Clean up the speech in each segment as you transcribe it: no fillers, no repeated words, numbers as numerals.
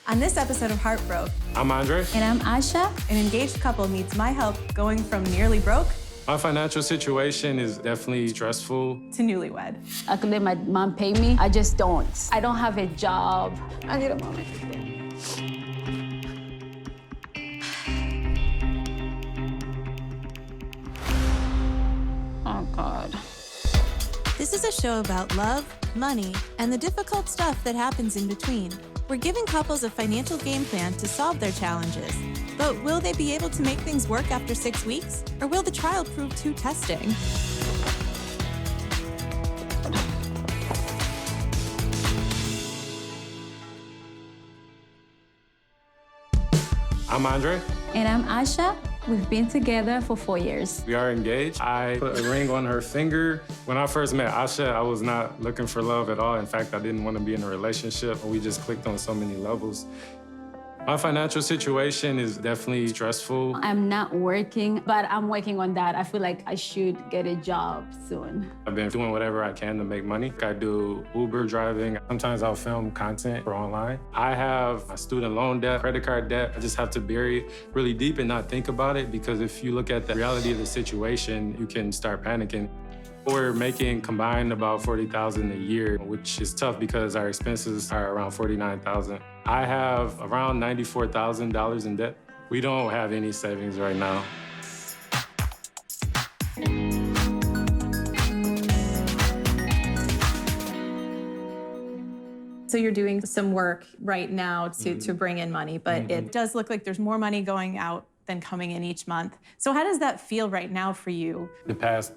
On this episode of Heartbroke, I'm Andre. And I'm Asha. An engaged couple needs my help going from nearly broke My financial situation is definitely stressful. to newlywed. I could let my mom pay me. I just don't. I don't have a job. I need a moment. Oh, God. This is a show about love, money, and the difficult stuff that happens in between. We're giving couples a financial game plan to solve their challenges. But will they be able to make things work after 6 weeks? Or will the trial prove too testing? I'm Andre. And I'm Asha. We've been together for 4 years. We are engaged. I put a ring on her finger. When I first met Asha, I was not looking for love at all. In fact, I didn't want to be in a relationship. We just clicked on so many levels. My financial situation is definitely stressful. I'm not working, but I'm working on that. I feel like I should get a job soon. I've been doing whatever I can to make money. I do Uber driving. Sometimes I'll film content for online. I have a student loan debt, credit card debt. I just have to bury it really deep and not think about it, because if you look at the reality of the situation, you can start panicking. We're making combined about $40,000 a year, which is tough because our expenses are around $49,000. I have around $94,000 in debt. We don't have any savings right now. So you're doing some work right now to bring in money, but it does look like there's more money going out than coming in each month. So how does that feel right now for you? The past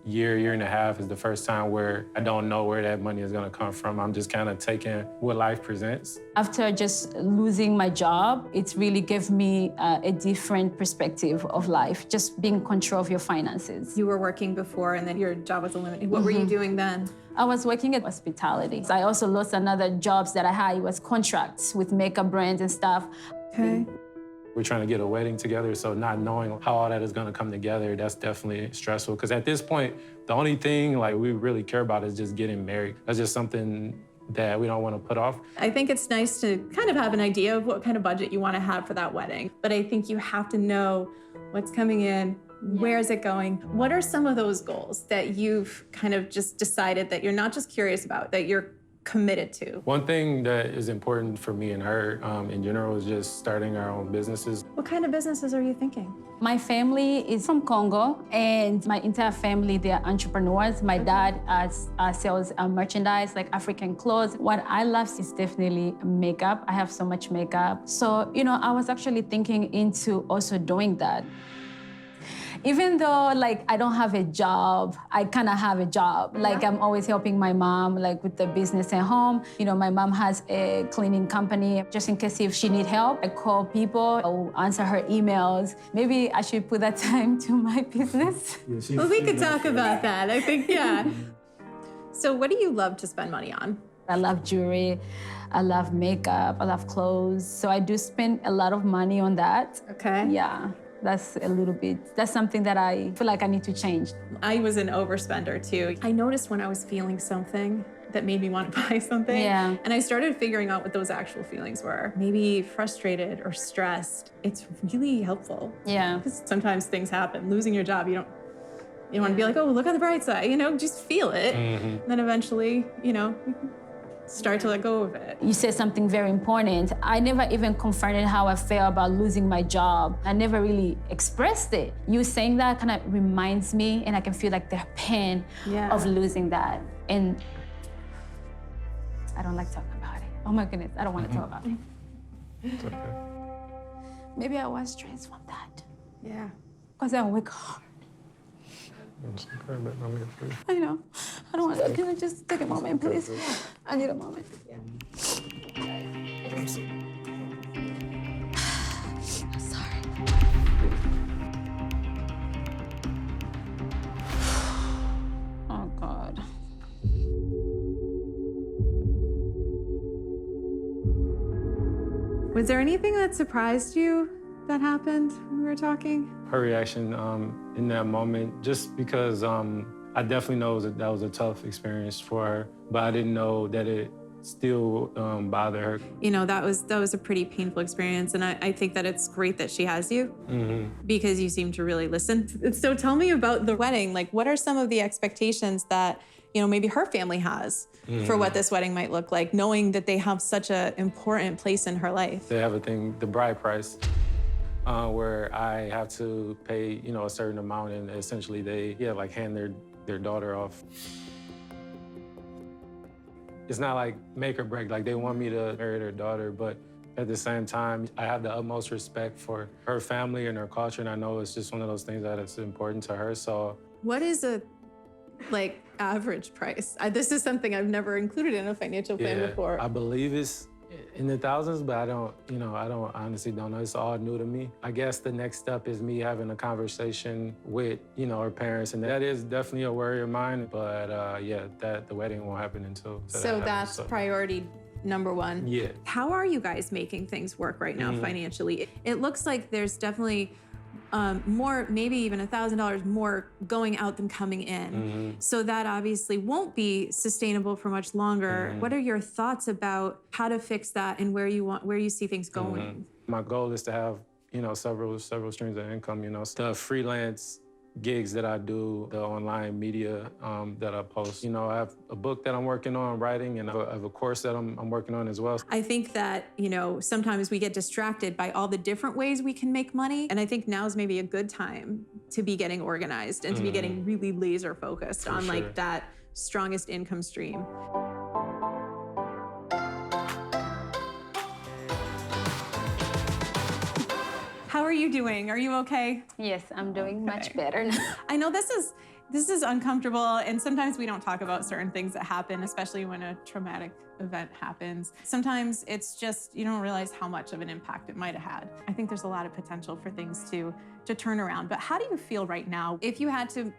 year and a half is the first time where I don't know where that money is gonna come from. I'm just kind of taking what life presents. After just losing my job, it's really gave me a different perspective of life, just being in control of your finances. You were working before and then your job was eliminated. What were you doing then? I was working at hospitality. I also lost another jobs that I had. It was contracts with makeup brands and stuff. Okay. We're trying to get a wedding together, so not knowing how all that is gonna come together, that's definitely stressful. Because at this point, the only thing we really care about is just getting married. That's just something that we don't want to put off. I think it's nice to kind of have an idea of what kind of budget you want to have for that wedding. But I think you have to know what's coming in, where is it going? What are some of those goals that you've kind of just decided that you're not just curious about, that you're committed to? One thing that is important for me and her in general is just starting our own businesses. What kind of businesses are you thinking? My family is from Congo, and my entire family, they're entrepreneurs. My dad sells merchandise, like African clothes. What I love is definitely makeup. I have so much makeup. So, I was actually thinking into also doing that. Even though, I don't have a job, I kind of have a job. I'm always helping my mom, with the business at home. My mom has a cleaning company. Just in case if she need help, I call people, I'll answer her emails. Maybe I should put that time to my business. Well, we could talk about that, I think, yeah. So what do you love to spend money on? I love jewelry, I love makeup, I love clothes. So I do spend a lot of money on that. Okay. Yeah. That's something that I feel like I need to change. I was an overspender too. I noticed when I was feeling something that made me want to buy something. Yeah. And I started figuring out what those actual feelings were. Maybe frustrated or stressed. It's really helpful. Yeah. Because sometimes things happen. Losing your job, you don't want to be like, oh, look on the bright side, just feel it. And then eventually, start to let go of it. You said something very important. I never even confronted how I felt about losing my job. I never really expressed it. You saying that kind of reminds me, and I can feel the pain of losing that. And I don't like talking about it. Oh my goodness, I don't want to talk about it. It's okay. Maybe I was stressed from that. Yeah. Because I work hard. It's okay, but I'm here for you. I know. I don't want to. Can I just take a moment, please? I need a moment. I'm sorry. Oh, God. Was there anything that surprised you that happened when we were talking? Her reaction in that moment, just because I definitely know that was a tough experience for her, but I didn't know that it still bother her. You know, that was a pretty painful experience. And I think that it's great that she has you because you seem to really listen. So tell me about the wedding. Like, what are some of the expectations that, you know, maybe her family has for what this wedding might look like, knowing that they have such an important place in her life? They have a thing, the bride price, where I have to pay, you know, a certain amount, and essentially they, like hand their daughter off. It's not like make or break, like they want me to marry their daughter, but at the same time, I have the utmost respect for her family and her culture, and I know it's just one of those things that is important to her, so. What is a, like, average price? This is something I've never included in a financial plan before. I believe it's in the thousands, but I honestly don't know. It's all new to me. I guess the next step is me having a conversation with, you know, her parents, and that is definitely a worry of mine, but that the wedding won't happen until So that's priority number one. Yeah. How are you guys making things work right now financially? It looks like there's definitely more, maybe even $1,000 more going out than coming in. So that obviously won't be sustainable for much longer. What are your thoughts about how to fix that and where you see things going? My goal is to have, you know, several streams of income, you know, the freelance gigs that I do, the online media that I post. You know, I have a book that I'm working on writing, and I have a course that I'm working on as well. I think that, you know, sometimes we get distracted by all the different ways we can make money. And I think now is maybe a good time to be getting organized and to be getting really laser focused on like that strongest income stream. How are you doing? Are you okay? Yes, I'm doing much better now. I know this is uncomfortable, and sometimes we don't talk about certain things that happen, especially when a traumatic event happens. Sometimes it's just, you don't realize how much of an impact it might have had. I think there's a lot of potential for things to turn around. But how do you feel right now if you had to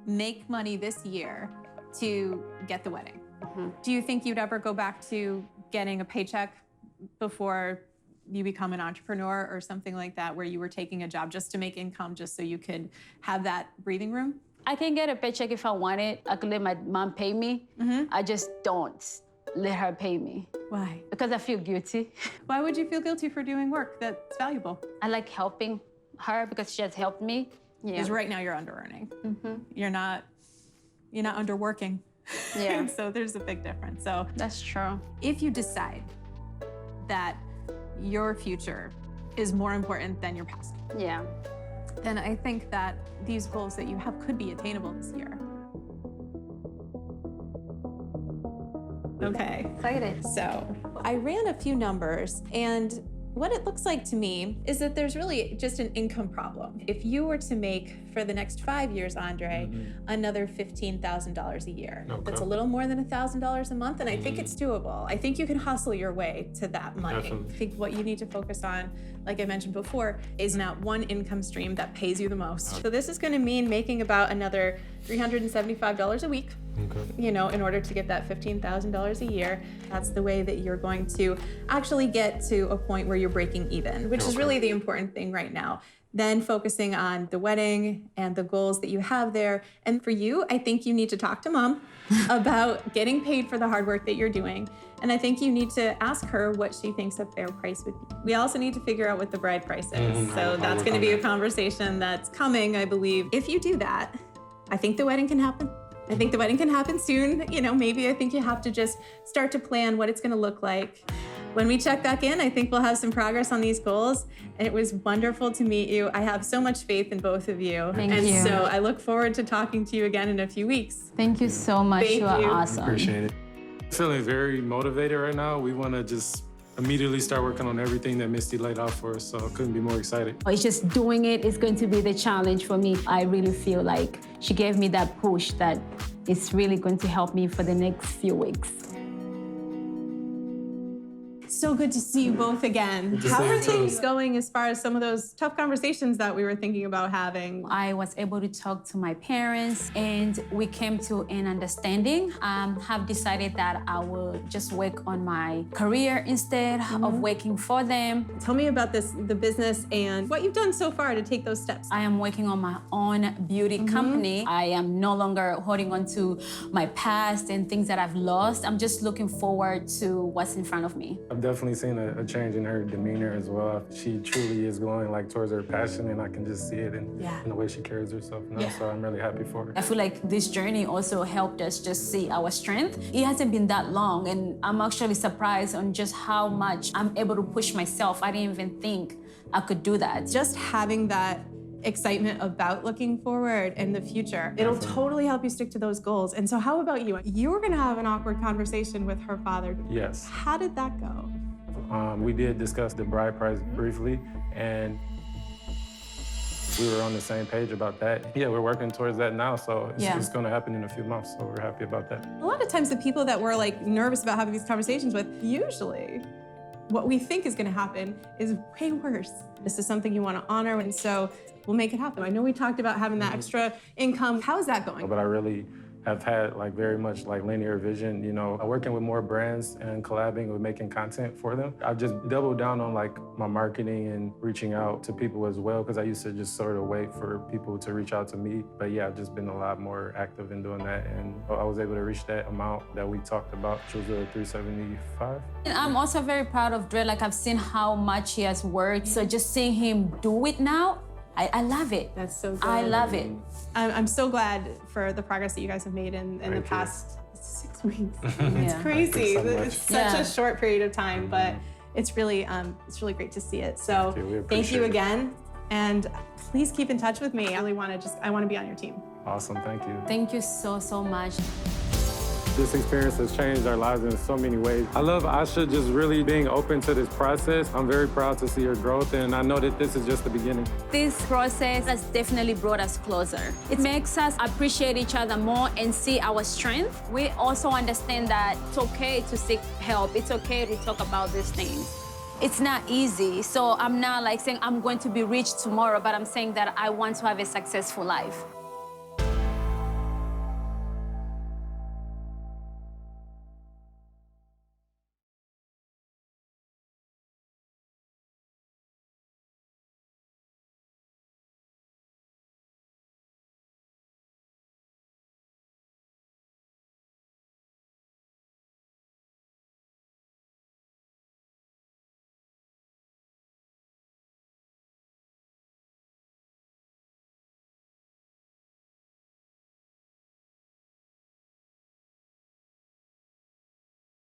make money this year to get the wedding? Do you think you'd ever go back to getting a paycheck before you become an entrepreneur or something like that, where you were taking a job just to make income, just so you could have that breathing room? I can get a paycheck if I want it. I could let my mom pay me. I just don't let her pay me. Why? Because I feel guilty. Why would you feel guilty for doing work that's valuable? I like helping her because she has helped me. Yeah. Because right now you're under-earning. You're not underworking. Yeah. So there's a big difference. So that's true. If you decide that your future is more important than your past, yeah, then I think that these goals that you have could be attainable this year. Okay. Excited. So I ran a few numbers, and what it looks like to me is that there's really just an income problem. If you were to make, for the next 5 years, Andre, another $15,000 a year, that's a little more than $1,000 a month, and I think it's doable. I think you can hustle your way to that money. Definitely. I think what you need to focus on, like I mentioned before, is not one income stream that pays you the most. So this is going to mean making about another $375 a week. You know, in order to get that $15,000 a year. That's the way that you're going to actually get to a point where you're breaking even, which is really the important thing right now. Then focusing on the wedding and the goals that you have there. And for you, I think you need to talk to mom about getting paid for the hard work that you're doing. And I think you need to ask her what she thinks a fair price would be. We also need to figure out what the bride price is. So that's going to be a conversation that's coming, I believe. If you do that, I think the wedding can happen. I think the wedding can happen soon. You know, maybe I think you have to just start to plan what it's going to look like. When we check back in, I think we'll have some progress on these goals. And it was wonderful to meet you. I have so much faith in both of you. Thank you. So I look forward to talking to you again in a few weeks. Thank you so much. Thank you are you. awesome. Appreciate it. Feeling very motivated right now. We want to just immediately start working on everything that Misty laid out for us, so I couldn't be more excited. It's just doing it is going to be the challenge for me. I really feel like she gave me that push that it's really going to help me for the next few weeks. so good to see you both again. Good to How see are you too. things going as far as some of those tough conversations that we were thinking about having? I was able to talk to my parents and we came to an understanding. Have decided that I will just work on my career instead of working for them. Tell me about the business and what you've done so far to take those steps. I am working on my own beauty company. I am no longer holding on to my past and things that I've lost. I'm just looking forward to what's in front of me. I've definitely seen a change in her demeanor as well. She truly is going like towards her passion, and I can just see it in the way she carries herself now. So I'm really happy for her. I feel like this journey also helped us just see our strength. It hasn't been that long, and I'm actually surprised on just how much I'm able to push myself. I didn't even think I could do that. Just having that excitement about looking forward in the future, it'll totally help you stick to those goals. And so how about you? You were gonna have an awkward conversation with her father. Yes. How did that go? We did discuss the bride price briefly, and we were on the same page about that. Yeah, we're working towards that now, so it's gonna happen in a few months, so we're happy about that. A lot of times the people that we're like nervous about having these conversations with, usually what we think is gonna happen is way worse. This is something you wanna honor, and so we'll make it happen. I know we talked about having that extra income. How's that going? But I really have had like very much like linear vision, you know, working with more brands and collabing with making content for them. I've just doubled down on like my marketing and reaching out to people as well, because I used to just sort of wait for people to reach out to me. But yeah, I've just been a lot more active in doing that, and I was able to reach that amount that we talked about, which was $375. And I'm also very proud of Dre. Like, I've seen how much he has worked. So just seeing him do it now, I love it. That's so good. I love it. I'm so glad for the progress that you guys have made in the past 6 weeks. It's Yeah. crazy. Thank you so much. It's such a short period of time, but it's really great to see it. So Thank you. We thank appreciate you it. again, and please keep in touch with me. I really want to be on your team. Awesome, thank you. Thank you so, so much. This experience has changed our lives in so many ways. I love Asha just really being open to this process. I'm very proud to see her growth, and I know that this is just the beginning. This process has definitely brought us closer. It makes us appreciate each other more and see our strength. We also understand that it's okay to seek help. It's okay to talk about these things. It's not easy, so I'm not like saying I'm going to be rich tomorrow, but I'm saying that I want to have a successful life.